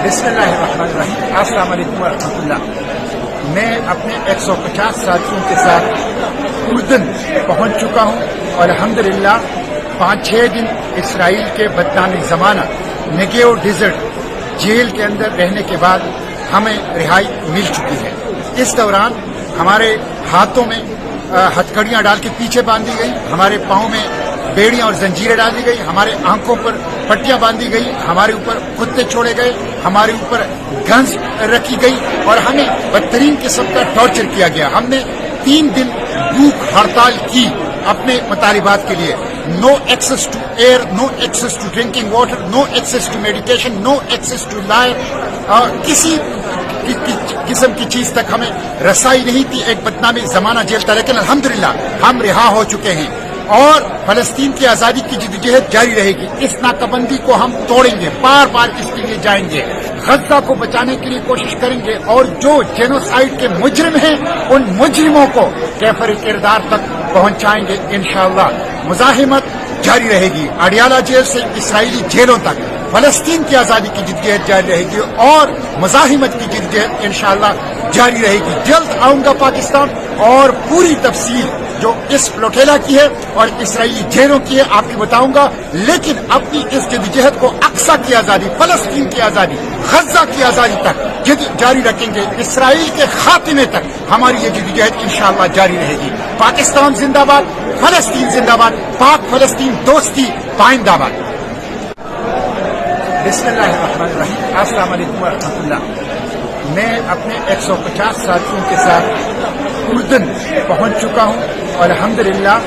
बिस्मिल्लाहिर्रहमानिर्रहीम। अस्सलाम वालेकुम वरहमतुल्लाह। मैं अपने 150 साथियों के साथ उर्दन पहुंच चुका हूं और अल्हम्दुलिल्लाह 5-6 दिन इसराइल के बदनामी ज़माना नेगेव डेजर्ट जेल के अंदर रहने के बाद हमें रिहाई मिल चुकी है। इस दौरान हमारे हाथों में हथकड़ियां डाल के पीछे बांधी गई, हमारे पाँव में बेड़ियां और जंजीरें डाली गई, हमारे आंखों पर पट्टियां बांधी गई, हमारे ऊपर कुत्ते छोड़े गए, हमारे ऊपर गन्स रखी गई और हमें बदतरीन किस्म का टॉर्चर किया गया। हमने 3 दिन भूख हड़ताल की अपने मुतालिबात के लिए। No access to air, no access to drinking water, no access to medication, no access to life, किसी किस्म की चीज तक हमें रसाई नहीं थी। एक बदनामी जमाना जेल था, लेकिन अल्हम्दुलिल्लाह हम रिहा हो चुके हैं और फलस्तीन की आजादी की जिद्दोजहद जारी रहेगी। इस नाकाबंदी को हम तोड़ेंगे, बार बार इसके लिए जाएंगे, गज्जा को बचाने के लिए कोशिश करेंगे और जो जेनोसाइड के मुजरिम हैं उन मुजरिमों को कैफर किरदार तक पहुंचाएंगे इंशाअल्लाह। मुजाहिमत जारी रहेगी, अडियाला जेल से इसराइली जेलों तक फलस्तीन की आजादी की जिद्दोजहद जारी रहेगी और मुजाहिमत की जिद्दोजहद इंशाअल्लाह जारी रहेगी। जल्द आऊंगा पाकिस्तान और पूरी तफसील जो इस प्लोटेला की है और इसराइली जेलों की है आपकी बताऊंगा। लेकिन अपनी इस जद्दोजहद को अक्सा की आजादी, फलस्तीन की आजादी, गज्जा की आजादी तक जारी रखेंगे। इसराइल के खात्मे तक हमारी ये जद्दोजहद इंशाअल्लाह जारी रहेगी। पाकिस्तान जिंदाबाद, फलस्तीन जिंदाबाद, पाक फलस्तीन दोस्ती पाइंदाबाद। बिस्मिल्लाहिर्रहमानिर्रहीम। अस्सलाम वालेकुम वरहमतुल्लाह। मैं अपने 150 साथियों के साथ उर्दन पहुंच चुका हूं और अल्हम्दुलिल्लाह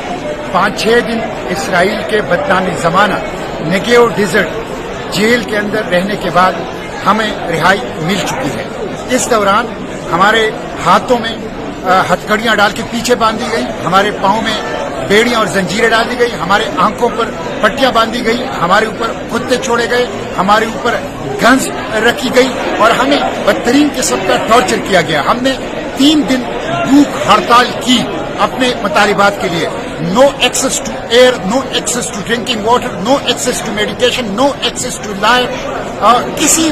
5-6 दिन इसराइल के बदनामी ज़माना नेगेव डेजर्ट जेल के अंदर रहने के बाद हमें रिहाई मिल चुकी है। इस दौरान हमारे हाथों में हथकड़ियां डाल के पीछे बांधी गई, हमारे पाँव में बेड़ियां और जंजीरें डाली गई, हमारे आंखों पर पट्टियां बांधी गई, हमारे ऊपर कुत्ते छोड़े गए, हमारे ऊपर गन्स रखी गई और हमें बदतरीन किस्म का टॉर्चर किया गया। हमने 3 दिन भूख हड़ताल की अपने मुतालिबात के लिए। No access to air, no access to drinking water, no access to medication, no access to life, किसी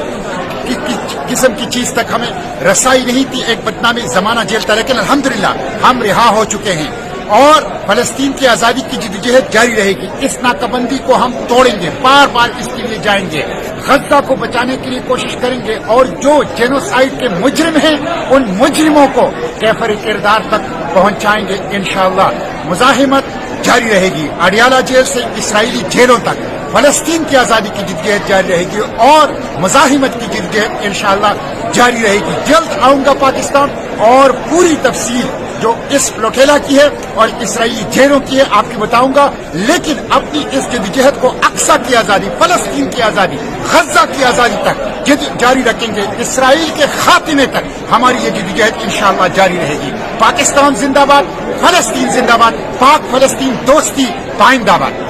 किस्म की चीज तक हमें रसाई नहीं थी। एक बदनामी जमाना जेल था, लेकिन अल्हम्दुलिल्लाह हम रिहा हो चुके हैं और फलस्तीन की आजादी की जिद्दोजहद जारी रहेगी। इस नाकाबंदी को हम तोड़ेंगे, बार बार इसके लिए जाएंगे, गज्जा को बचाने के लिए कोशिश करेंगे और जो जेनोसाइड के मुजरिम हैं उन मुजरिमों को कैफर किरदार तक पहुंचाएंगे इंशाअल्लाह। मुजाहिमत जारी रहेगी, अडियाला जेल से इसराइली जेलों तक फलस्तीन की आजादी की जिद्दोजहद जारी रहेगी और मुजाहिमत की जिद्दोजहद इंशाअल्लाह जारी रहेगी। जल्द आऊंगा पाकिस्तान और पूरी तफसील जो इस प्लोटेला की है और इसराइली जेलों की है आपकी बताऊंगा। लेकिन अपनी इस जद्दोजहद को अक्सा की आजादी, फलस्तीन की आजादी, गज्जा की आजादी तक जारी रखेंगे। इसराइल के खात्मे तक हमारी ये जद्दोजहद इंशाअल्लाह जारी रहेगी। पाकिस्तान जिंदाबाद, फलस्तीन जिंदाबाद, पाक फलस्तीन दोस्ती पाइंदाबाद।